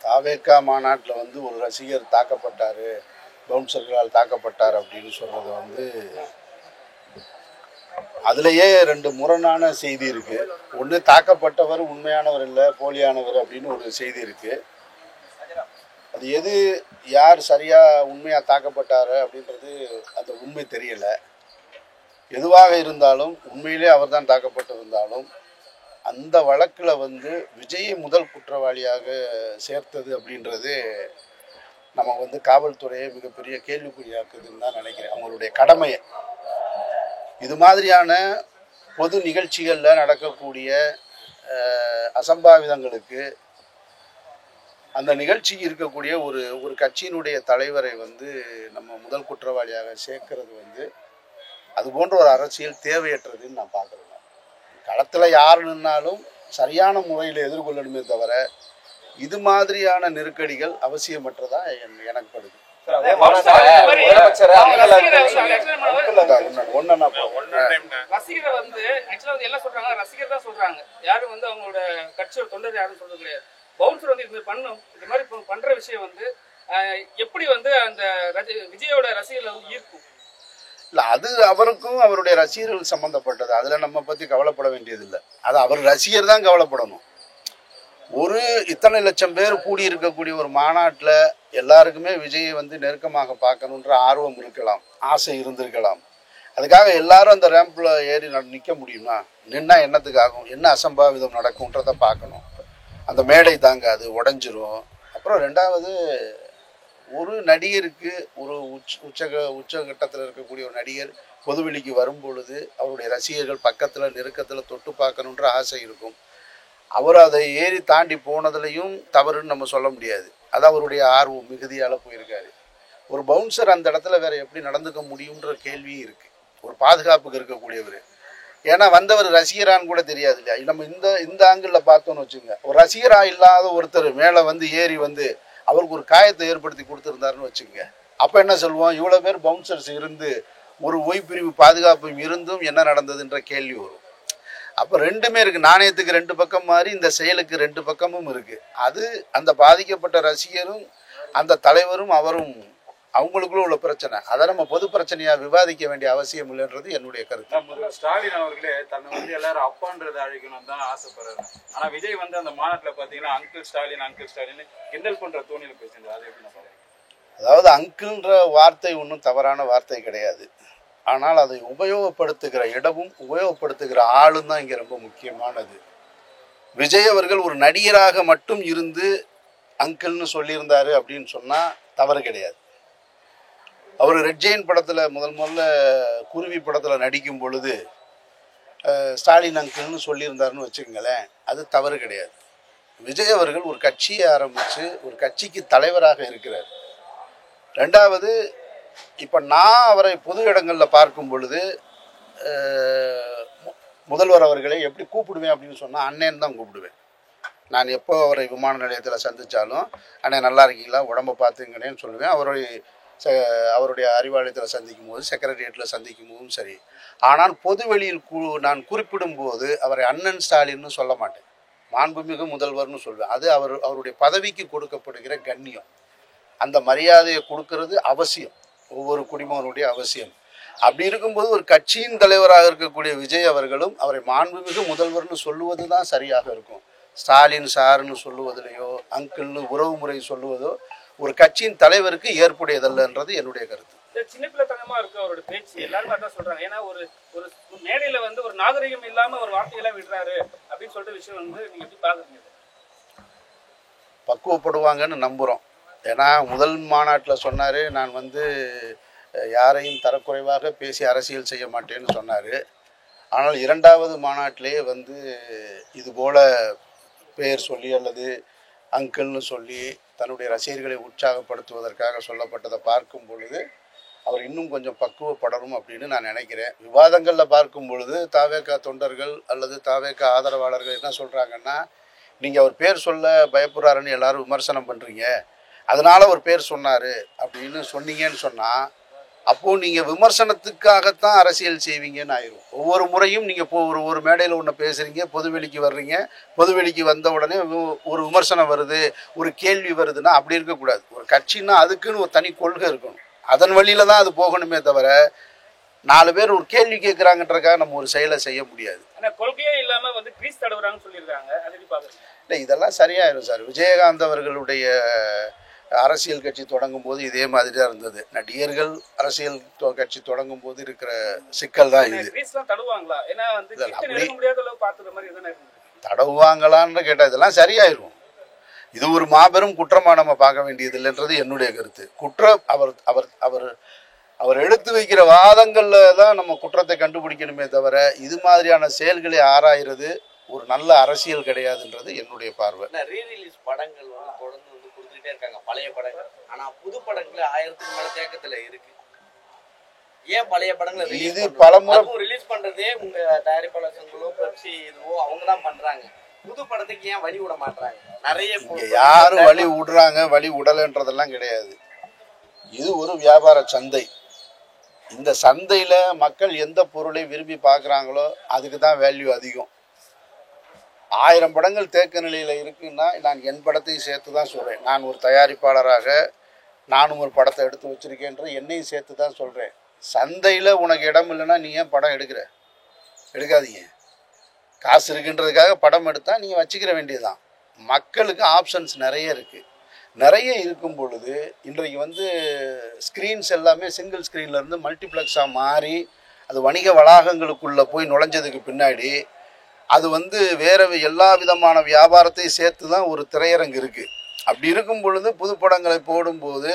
தாவேகா மாநாட்டில் வந்து ஒரு ரசிகர் தாக்கப்பட்டார், பவுன்சர்களால் தாக்கப்பட்டார் அப்படின்னு சொல்கிறது வந்து அதுலேயே 2 முரணான செய்தி இருக்குது. ஒன்று, தாக்கப்பட்டவர் உண்மையானவர் இல்லை, போலியானவர் அப்படின்னு ஒரு செய்தி இருக்குது. அது எது யார் சரியாக உண்மையாக தாக்கப்பட்டார் அப்படின்றது அந்த உண்மை தெரியலை. எதுவாக இருந்தாலும் உண்மையிலே அவர் தான் தாக்கப்பட்டிருந்தாலும் அந்த வழக்கில் வந்து விஜயை முதல் குற்றவாளியாக சேர்த்தது அப்படின்றது நம்ம வந்து காவல்துறையை மிகப்பெரிய கேள்விக்குறியாக்குதுன்னு தான் நினைக்கிறேன். அவங்களுடைய கடமையை இது மாதிரியான பொது நிகழ்ச்சிகளில் நடக்கக்கூடிய அசம்பாவிதங்களுக்கு அந்த நிகழ்ச்சிக்கு இருக்கக்கூடிய ஒரு கட்சியினுடைய தலைவரை வந்து நம்ம முதல் குற்றவாளியாக சேர்க்கறது வந்து அது போன்ற ஒரு அரசியல் தேவையற்றதுன்னு நான் பார்க்குறேன். களத்தில் யார் நின்னாலும் சரியான முறையில் எதிர்கொள்ளணுமே தவிர இது மாதிரியான நெருக்கடிகள் அவசியமற்றதா எனக்கு படுது. ரசிகர் தான் சொல்றாங்க, யாரும் வந்து அவங்களோட கட்சியோட தொண்டர் யாரும் சொல்றது கிடையாது. பவுன்சர் வந்து இது பண்ணும், இது மாதிரி பண்ற விஷயம் வந்து எப்படி வந்து அந்த விஜயோட ரசிகர்களை வந்து ஈர்க்கும்? இல்லை, அது அவருக்கும் அவருடைய ரசிகர்கள் சம்மந்தப்பட்டது. அதில் நம்ம பற்றி கவலைப்பட வேண்டியதில்லை. அது அவர் ரசிகர் தான் கவலைப்படணும். ஒரு இத்தனை லட்சம் பேர் கூடியிருக்கக்கூடிய ஒரு மாநாட்டில் எல்லாருக்குமே விஜயை வந்து நெருக்கமாக பார்க்கணுன்ற ஆர்வம் இருக்கலாம், ஆசை இருந்திருக்கலாம். அதுக்காக எல்லாரும் அந்த ரேம்பில் ஏறி நிற்க முடியுமா? நின்னா என்னத்துக்காகும், என்ன அசம்பாவிதம் நடக்கும்ன்றதை பார்க்கணும். அந்த மேடை தாங்க அது உடஞ்சிரும். அப்புறம் ரெண்டாவது, ஒரு நடிகருக்கு ஒரு உச்சகட்டத்தில் இருக்கக்கூடிய ஒரு நடிகர் பொதுவெளிக்கு வரும் பொழுது அவருடைய ரசிகர்கள் பக்கத்தில் நெருக்கத்தில் தொட்டு பார்க்கணுன்ற ஆசை இருக்கும். அவர் அதை ஏறி தாண்டி போனதுலையும் தவறுன்னு நம்ம சொல்ல முடியாது. அது அவருடைய ஆர்வம் மிகுதியால் போயிருக்காரு. ஒரு பவுன்சர் அந்த இடத்துல வேற எப்படி நடந்துக்க முடியுன்ற கேள்வியும் இருக்குது. ஒரு பாதுகாப்புக்கு இருக்கக்கூடியவர், ஏன்னா வந்தவர் ரசிகரான்னு கூட தெரியாது இல்லையா? நம்ம இந்த ஆங்கிளில் பார்த்தோன்னு வச்சுங்க, ஒரு ரசிகராக இல்லாத ஒருத்தர் மேலே வந்து ஏறி வந்து அவருக்கு ஒரு காயத்தை ஏற்படுத்தி கொடுத்துருந்தாருன்னு வச்சுங்க, அப்போ என்ன சொல்லுவோம்? இவ்வளோ பேர் பவுன்சர்ஸ் இருந்து ஒரு ஓய்பிரிவு பாதுகாப்பும் இருந்தும் என்ன நடந்ததுன்ற கேள்வி வரும். அப்போ ரெண்டுமே இருக்குது. நாணயத்துக்கு 2 பக்கம் மாதிரி இந்த செயலுக்கு 2 பக்கமும் இருக்குது. அது அந்த பாதிக்கப்பட்ட ரசிகரும் அந்த தலைவரும் அவரும் அவங்களுக்குள்ள உள்ள பிரச்சனை. அதை நம்ம பொது பிரச்சனையாக விவாதிக்க வேண்டிய அவசியம் இல்லைன்றது என்னுடைய கருத்து. ஸ்டாலின் அவர்களே தன்னை வந்து எல்லாரும் அப்பான்றதை அழைக்கணும் தான் ஆசைப்படுறாரு. ஆனால் விஜய் வந்து அந்த மாநாட்டில் பார்த்தீங்கன்னா அங்கிள் ஸ்டாலின் கிண்டல் பண்ணுற தோணியில் பேசுறாரு. அது எப்படி நான் அதாவது அங்கிள்ன்ற வார்த்தை ஒன்றும் தவறான வார்த்தை கிடையாது. ஆனால் அதை உபயோகப்படுத்துகிற இடமும் உபயோகப்படுத்துகிற ஆளும் தான் இங்கே ரொம்ப முக்கியமானது. விஜய் அவர்கள் ஒரு நடிகராக மட்டும் இருந்து அங்கிள்னு சொல்லியிருந்தாரு அப்படின்னு சொன்னால் தவறு கிடையாது. அவர் ரெட் ஜெயின் படத்தில் முதல்ல குருவி படத்தில் நடிக்கும் பொழுது ஸ்டாலின் அங்கிள்னு சொல்லியிருந்தாருன்னு வச்சுக்கங்களேன், அது தவறு கிடையாது. விஜய் அவர்கள் ஒரு கட்சியை ஆரம்பித்து ஒரு கட்சிக்கு தலைவராக இருக்கிறார். ரெண்டாவது, இப்போ நான் அவரை பொது இடங்களில் பார்க்கும் பொழுது முதல்வர் அவர்களை எப்படி கூப்பிடுவேன் அப்படின்னு சொன்னால் அண்ணன் தான் கூப்பிடுவேன். நான் எப்போ அவரை விமான நிலையத்தில் சந்தித்தாலும் அண்ணன் நல்லா இருக்கீங்களா, உடம்பை பார்த்துங்கன்னு சொல்லுவேன். அவருடைய அறிவாலயத்தில் சந்திக்கும் போது, செக்ரட்டரியேட்டில் சந்திக்கும் போதும் சரி. ஆனால் பொதுவெளியில் நான் குறிப்பிடும் போது அவரை அண்ணன் ஸ்டாலின்னு சொல்ல மாட்டேன், மாண்புமிகு முதல்வர்னு சொல்வேன். அது அவருடைய பதவிக்கு கொடுக்கப்படுகிற கண்ணியம். அந்த மரியாதையை கொடுக்கறது அவசியம், ஒவ்வொரு குடிமகனுடைய அவசியம். அப்படி இருக்கும்போது ஒரு கட்சியின் தலைவராக இருக்கக்கூடிய விஜய் அவர்களும் அவரை மாண்புமிகு முதல்வர்னு சொல்லுவது தான் சரியாக இருக்கும். ஸ்டாலின் சாருன்னு சொல்லுவதிலையோ அங்கிள்னு உறவு முறை சொல்லுவதோ ஒரு கட்சியின் தலைவருக்கு ஏற்புடையதல்லன்றது என்னுடைய கருத்து. சின்ன பிள்ளைத்தனமா இருக்கு அவரோட பேச்சு, எல்லாரும் அதான் சொல்றாங்க. ஏன்னா ஒரு மேடையில வந்து ஒரு நாகரிகம் இல்லாம ஒரு வார்த்தையெல்லாம் விடுறாரு அப்படின்னு சொல்ற விஷயம் வந்து நீங்க எப்படி பாக்குறீங்க? பக்குவப்படுவாங்கன்னு நம்புறோம். ஏன்னா முதல் மாநாட்டில் சொன்னாரு, நான் வந்து யாரையும் தரக்குறைவாக பேசி அரசியல் செய்ய மாட்டேன்னு சொன்னார். ஆனால் 2வது மாநாட்டிலேயே வந்து இது போல் பெயர் சொல்லி அல்லது அங்கிள்னு சொல்லி தன்னுடைய ரசிகர்களை உற்சாகப்படுத்துவதற்காக சொல்லப்பட்டதை பார்க்கும் பொழுது அவர் இன்னும் கொஞ்சம் பக்குவப்படணும் அப்படின்னு நான் நினைக்கிறேன். விவாதங்களில் பார்க்கும் பொழுது தாவேகா தொண்டர்கள் அல்லது தாவேகா ஆதரவாளர்கள் என்ன சொல்கிறாங்கன்னா, நீங்கள் அவர் பேர் சொல்ல பயப்படுறாருன்னு எல்லாரும் விமர்சனம் பண்ணுறீங்க, அதனால் ஒரு பேர் சொன்னார் அப்படின்னு சொன்னீங்கன்னு சொன்னால் அப்போது நீங்கள் விமர்சனத்துக்காகத்தான் அரசியல் செய்வீங்கன்னு ஆயிரும். ஒவ்வொரு முறையும் நீங்கள் இப்போ ஒரு மேடையில் ஒன்று பேசுகிறீங்க, பொதுவெளிக்கு வர்றீங்க, பொதுவெளிக்கு வந்த உடனே ஒரு விமர்சனம் வருது, ஒரு கேள்வி வருதுன்னா அப்படி இருக்கக்கூடாது. ஒரு கட்சின்னா அதுக்குன்னு ஒரு தனி கொள்கை இருக்கணும். அதன் வழியில் தான் அது போகணுமே தவிர 4 பேர் ஒரு கேள்வி கேட்குறாங்கன்றக்காக நம்ம ஒரு செயலை செய்ய முடியாது. ஆனால் கொள்கையே இல்லாமல் வந்து கிரீஸ் தடவுறாங்கன்னு சொல்லியிருக்காங்க. அது எப்படி பார்க்குறீங்க? இல்லை, இதெல்லாம் சரியாயிரும் சார். விஜயகாந்த் அவர்களுடைய அரசியல் கட்சி தொடங்கும் போது இதே மாதிரி தான் இருந்தது. நடிகர்கள் அரசியல் கட்சி தொடங்கும் போது இருக்கிற சிக்கல் தான் இது. தடுவாங்களா? ஏன்னா வந்து முடியாத அளவு பார்த்துற மாதிரி எதுனா தடவுவாங்களான்னு கேட்டால் இதெல்லாம் சரியாயிரும். இது ஒரு மாபெரும் குற்றமாக நம்ம பார்க்க வேண்டியது இல்லைன்றது என்னுடைய கருத்து. குற்றம் அவர் அவர் அவர் அவர் எடுத்து வைக்கிற வாதங்களில் தான் நம்ம குற்றத்தை கண்டுபிடிக்கணுமே தவிர இது மாதிரியான செயல்களை ஆராயிறது ஒரு நல்ல அரசியல் கிடையாதுன்றது என்னுடைய பார்வை. ரீரிலீஸ் படங்கள் வந்து தொடர்ந்து வந்து கொடுத்துக்கிட்டே இருக்காங்க, பழைய படங்கள். ஆனா புது படங்கள் 1000க்கு மேல தேக்கத்துல இருக்கு. ஏன் பழைய படங்களை இது பலமுறை ரிலீஸ் பண்றதே உங்க தயாரிப்பாளர் சங்கங்களோ பெப்சி இதுவோ அவங்க தான் பண்றாங்க. புது படத்துக்கு ஏன் வழி விட மாட்டாங்க? நிறைய யாரும் வழி விடுறாங்க, வழி விடலைன்றதெல்லாம் கிடையாது. இது ஒரு வியாபார சந்தை. இந்த சந்தையில மக்கள் எந்த பொருளை விரும்பி பார்க்குறாங்களோ அதுக்கு தான் வேல்யூ அதிகம். 1000 படங்கள் தேக்க நிலையில் இருக்குன்னா நான் என் படத்தையும் சேர்த்து தான் சொல்கிறேன். நான் ஒரு தயாரிப்பாளராக நானும் ஒரு படத்தை எடுத்து வச்சுருக்கேன்ற என்னையும் சேர்த்து தான் சொல்கிறேன். சந்தையில் உனக்கு இடம் இல்லைன்னா நீ ஏன் படம் எடுக்காதீங்க. காசு இருக்குன்றதுக்காக படம் எடுத்தால் நீங்கள் வச்சுக்கிற வேண்டியதுதான். மக்களுக்கு ஆப்ஷன்ஸ் நிறைய இருக்குது. நிறைய இருக்கும் பொழுது இன்றைக்கு வந்து ஸ்க்ரீன்ஸ் எல்லாமே சிங்கிள் ஸ்க்ரீன்லேருந்து மல்டிப்ளெக்ஸாக மாறி அது வணிக வளாகங்களுக்குள்ளே போய் நுழைஞ்சதுக்கு பின்னாடி அது வந்து வேறு எல்லா விதமான வியாபாரத்தையும் சேர்த்து தான் ஒரு திரையரங்கு இருக்குது. அப்படி இருக்கும் பொழுது புதுப்படங்களை போடும்போது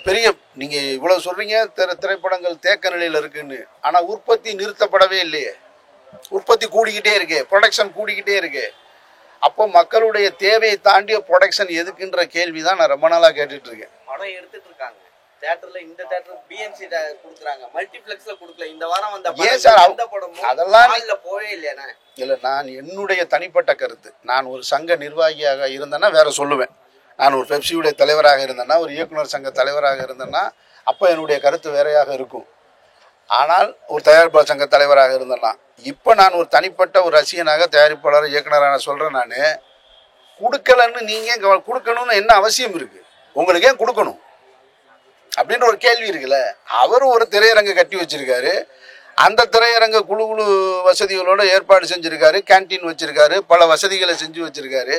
பெரிய நீங்கள் இவ்வளோ சொல்கிறீங்க திரைப்படங்கள் தேக்க நிலையில் இருக்குன்னு, ஆனால் உற்பத்தி நிறுத்தப்படவே இல்லையே. உற்பத்தி கூடிக்கிட்டே இருக்கே, ப்ரொடக்ஷன் கூடிக்கிட்டே இருக்கே. அப்போ மக்களுடைய தேவையை தாண்டிய ப்ரொடக்ஷன் எதுக்குன்ற கேள்வி தான் நான் ரொம்ப நாளாக கேட்டுட்ருக்கேன். படம் எடுத்துட்டு இருக்காங்க தியேட்டர்ல, இந்த தியேட்டர் பிஎன்சி கொடுக்குறாங்க, மல்டிப்ளெக்ஸ்ல கொடுக்கல. இந்த வாரம் வந்த ஏன் சார் அதெல்லாம் போவே இல்லையானே? இல்லை, நான் என்னுடைய தனிப்பட்ட கருத்து. நான் ஒரு சங்க நிர்வாகியாக இருந்தேன்னா வேற சொல்லுவேன். நான் ஒரு பெப்சியுடைய தலைவராக இருந்தேன்னா, ஒரு இயக்குனர் சங்க தலைவராக இருந்தேன்னா அப்போ என்னுடைய கருத்து வேறையாக இருக்கும். ஆனால் ஒரு தயாரிப்பாளர் சங்க தலைவராக இருந்தேன்னா, இப்போ நான் ஒரு தனிப்பட்ட ஒரு ரசிகனாக தயாரிப்பாளர் இயக்குனராக சொல்கிறேன். நான் கொடுக்கலன்னு நீங்கள் கொடுக்கணும்னு என்ன அவசியம் இருக்குது? உங்களுக்கு ஏன் கொடுக்கணும் அப்படின்ற ஒரு கேள்வி இருக்குல்ல. அவரும் ஒரு திரையரங்கு கட்டி வச்சிருக்காரு. அந்த திரையரங்க குழு வசதிகளோடு ஏற்பாடு செஞ்சுருக்காரு, கேன்டீன் வச்சுருக்காரு, பல வசதிகளை செஞ்சு வச்சுருக்காரு.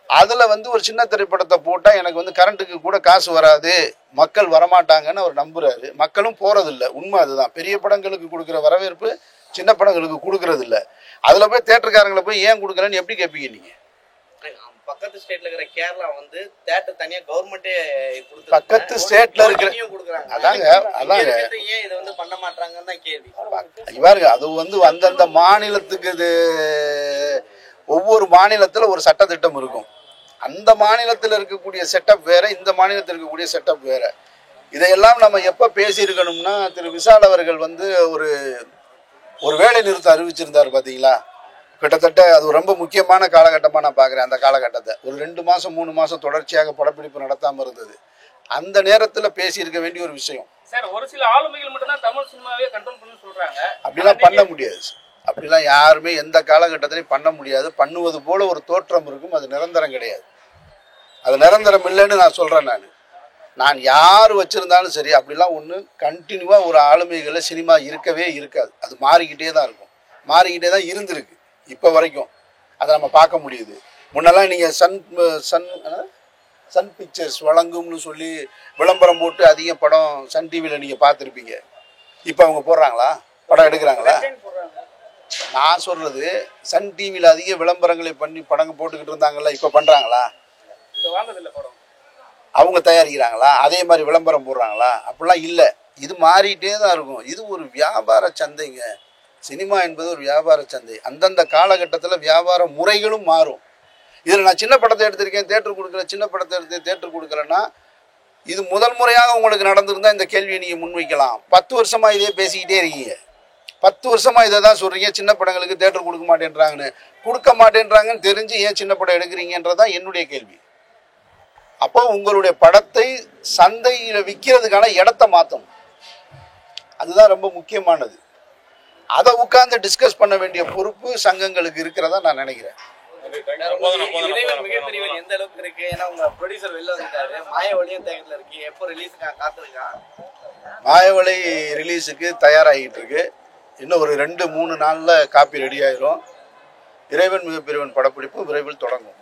அதில் வந்து ஒரு சின்ன திரைப்படத்தை போட்டால் எனக்கு வந்து கரண்ட்டுக்கு கூட காசு வராது, மக்கள் வரமாட்டாங்கன்னு அவர் நம்புகிறாரு. மக்களும் போகிறதில்ல. உண்மை அதுதான். பெரிய படங்களுக்கு கொடுக்குற வரவேற்பு சின்ன படங்களுக்கு கொடுக்கறதில்ல. அதில் போய் தேட்டருக்காரங்களை போய் ஏன் கொடுக்குறேன்னு எப்படி கேட்பீங்க நீங்கள்? பக்கத்து ஸ்டேட்ல இருக்கிற கேரளா வந்து தேட்டர் தனியா கவர்மெண்டே கொடுத்து பக்கத்து ஸ்டேட்ல இருக்கிற அதாங்க ஏன் இதை வந்து பண்ண மாட்டாங்கன்னு தான் கேள்வி. இவருங்க அது வந்து அந்தந்த மாநிலத்துக்கு இது ஒவ்வொரு மாநிலத்துல ஒரு சட்டத்திட்டம் இருக்கும். அந்த மாநிலத்தில் இருக்கக்கூடிய செட்டப் வேற, இந்த மாநிலத்தில் இருக்கக்கூடிய செட்டப் வேற. இதையெல்லாம் நம்ம எப்போ பேசியிருக்கணும்னா, திரு விஷால் அவர்கள் வந்து ஒரு வேலை நிறுத்தம் அறிவிச்சிருந்தார் பார்த்தீங்களா. கிட்டத்தட்ட அது ரொம்ப முக்கியமான காலகட்டமாக நான் பார்க்குறேன். அந்த காலகட்டத்தை ஒரு 2 மாதம் 3 மாதம் தொடர்ச்சியாக படப்பிடிப்பு நடத்தாமல் இருந்தது. அந்த நேரத்தில் பேசியிருக்க வேண்டிய ஒரு விஷயம். சார், ஒரு சில ஆளுமைகள் மட்டும்தான் தமிழ் சினிமாவே கண்ட்ரோல் பண்ணி சொல்கிறாங்க. அப்படிலாம் பண்ண முடியாது. அப்படிலாம் யாருமே எந்த காலகட்டத்திலையும் பண்ண முடியாது. பண்ணுவது போல ஒரு தோற்றம் இருக்கும், அது நிரந்தரம் கிடையாது. அது நிரந்தரம் இல்லைன்னு நான் சொல்கிறேன். நான் யார் வச்சுருந்தாலும் சரி, அப்படிலாம் ஒன்று கண்டினியூவாக ஒரு ஆளுமைகளை சினிமா இருக்கவே இருக்காது. அது மாறிக்கிட்டே தான் இருக்கும், மாறிக்கிட்டே தான் இருந்திருக்கு இப்போ வரைக்கும். அதை நம்ம பார்க்க முடியுது. முன்னெல்லாம் நீங்கள் சன் பிக்சர்ஸ் வழங்கும்னு சொல்லி விளம்பரம் போட்டு அதிக படம் சன் டிவியில் நீங்கள் பார்த்துருப்பீங்க. இப்போ அவங்க போடுறாங்களா? படம் எடுக்கிறாங்களா? நான் சொல்கிறது, சன் டிவியில் அதிக விளம்பரங்களை பண்ணி படங்க போட்டுக்கிட்டு இருந்தாங்கல்ல, இப்போ பண்ணுறாங்களா? அவங்க தயாரிக்கிறாங்களா? அதே மாதிரி விளம்பரம் போடுறாங்களா? அப்படிலாம் இல்லை. இது மாறிட்டே தான் இருக்கும். இது ஒரு வியாபார சந்தைங்க. சினிமா என்பது ஒரு வியாபார சந்தை. அந்தந்த காலகட்டத்தில் வியாபார முறைகளும் மாறும். இதில் நான் சின்ன படத்தை எடுத்திருக்கேன், தேட்டர் கொடுக்கல, சின்ன படத்தை எடுத்து தேட்டர் கொடுக்கலன்னா, இது முதல் முறையாக உங்களுக்கு நடந்திருந்தால் இந்த கேள்வியை நீங்கள் முன்வைக்கலாம். 10 வருஷமாக இதே பேசிக்கிட்டே இருக்கீங்க. 10 வருஷமாக இதை தான் சொல்கிறீங்க, சின்ன படங்களுக்கு தேட்டர் கொடுக்க மாட்டேன்றாங்கன்னு தெரிஞ்சு ஏன் சின்ன படம் எடுக்கிறீங்கன்றதான் என்னுடைய கேள்வி. அப்போ உங்களுடைய படத்தை சந்தையில் விற்கிறதுக்கான இடத்த மாற்றணும். அதுதான் ரொம்ப முக்கியமானது. அதை உட்கார்ந்து டிஸ்கஸ் பண்ண வேண்டிய பொறுப்பு சங்கங்களுக்கு இருக்கிறதா நான் நினைக்கிறேன். இறைவன் மிகப்பெரியவன் எந்த அளவுக்கு இருக்கு? ஏன்னா உங்க ப்ரொடியூசர் வெளில வந்துட்டாரு, மாயவழியும் தேக்கத்துல இருக்கு, எப்போ ரிலீஸுக்கு காத்திருக்கான்? மாயவளை ரிலீஸுக்கு தயாராகிட்டு இருக்கு. இன்னும் ஒரு 2-3 நாள்ல காப்பி ரெடி ஆயிரும். இறைவன் மிகப்பெரியவன் படப்பிடிப்பு விரைவில் தொடங்கும்.